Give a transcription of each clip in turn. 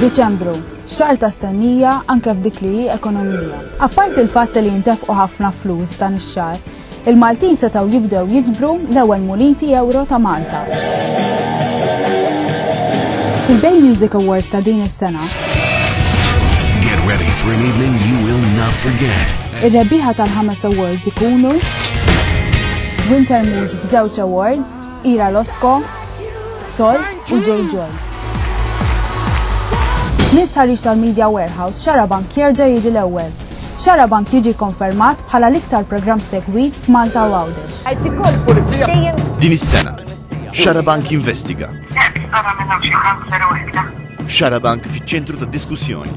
Diċembru, xahar ta' stennija anke f'dik li hi ekonomija. Apparti il-fatt li jintefqu ħafna flus f'dan ix-xahar, il-Maltin setgħu jibdew jiġbru l-ewwel muniti euro ta' Malta. Fil-Bay Music Awards ta' din is-sena, Get ready for an evening you will not forget. Ir-rebbieħa tal-5 awards ikunu Winter Moods b'żewġ awards, Ira Losco, Salt u Joy Joy. Miss ħarriġ tal-Media Warehouse, Xarabank jerġa' jiġi l-ewwel. Xarabank jiġi konfermat bħala l-iktar programm segwit f'Malta u Għawdex. Din is-sena, Xarabank jinvestiga. Xarabank fiċ-ċentru tad-diskussjoni.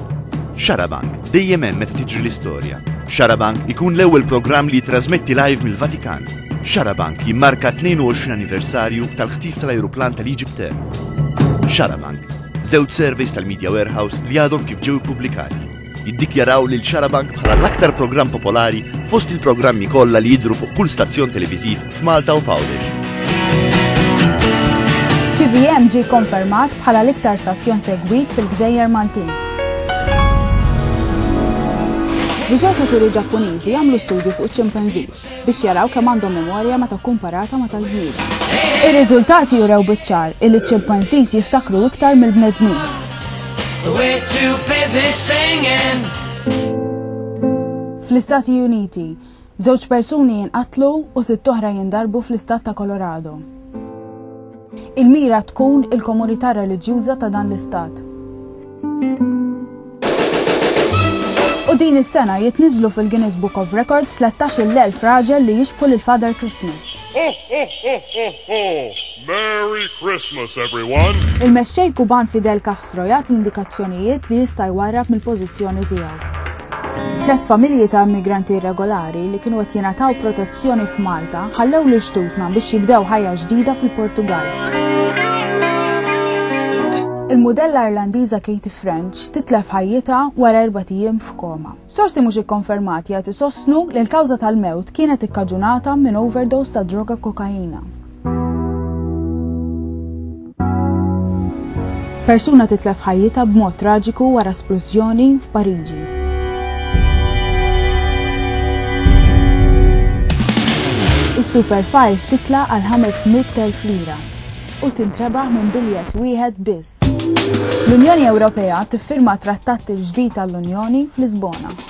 Xarabank dejjem hemm meta tiġri l-istorja. Xarabank ikun l-ewwel programm li jitrasmetti live mill-Vatikan. Xarabank jimmarka 22 anniversarju tal-ħtif tal-ajruplan tal-Egypt Air. Xarabank, żewġ surveys tal-Media Warehouse li għadhom kif ġew ippubblikati. Jiddikjaraw lil Xarabank bħala l-aktar programm popolari fost il-programmi kollha li jidhru fuq kull stazzjon televiżiv f'Malta u f'Għawdex. TVM ġie konfermat bħala l-iktar stazzjon segwit fil-Gżejjer Maltin. Riċerkaturi Ġappuniżi għamlu studju fuq ċimpanżis biex jaraw kemm għandhom memorja meta kkumparata ma' tal-bniedem. Ir-riżultati jurew biċ-ċar illi ċ-ċimpanżis jiftakru iktar mill-bnedmin. Fl-Istati Uniti, żewġ persuni jinqatlu u 6 oħra jindarbu fl-istat ta' Colorado. Il-mira tkun il-komunità reliġjuża ta' dan l-istat. U din is-sena jitniżlu fil-Guinness Book of Records 13,000 raġel li jixbħu lil Father Christmas. Merry Christmas, everyone! Il-mexxej Kuban Fidel Castro jagħti indikazzjonijiet li jista' jwarrab mill-pożizzjoni tiegħu. 3 familji ta' immigranti irregolari li kienu qed jingħataw protezzjoni f'Malta ħallew l-ixtutna biex jibdew ħajja ġdida fil-Portugal. Il-modella Irlandiża Katie French titlef ħajjitha wara 4 ijiem f'koma. Sorsi mhux ikkonfermati qed isostnu li l-kawża tal-mewt kienet ikkaġunata minn overdose ta' droga kokaina. Persuna titlef ħajjitha b'mod traġiku wara splużjoni f'Pariġi. Is-Super 5 titla' għal 500,000 lira u tintrebaħ minn biljett wieħed biss. L-Unjoni Ewropea tiffirma trattat il-ġdid tal-Unjoni f'Lisbona.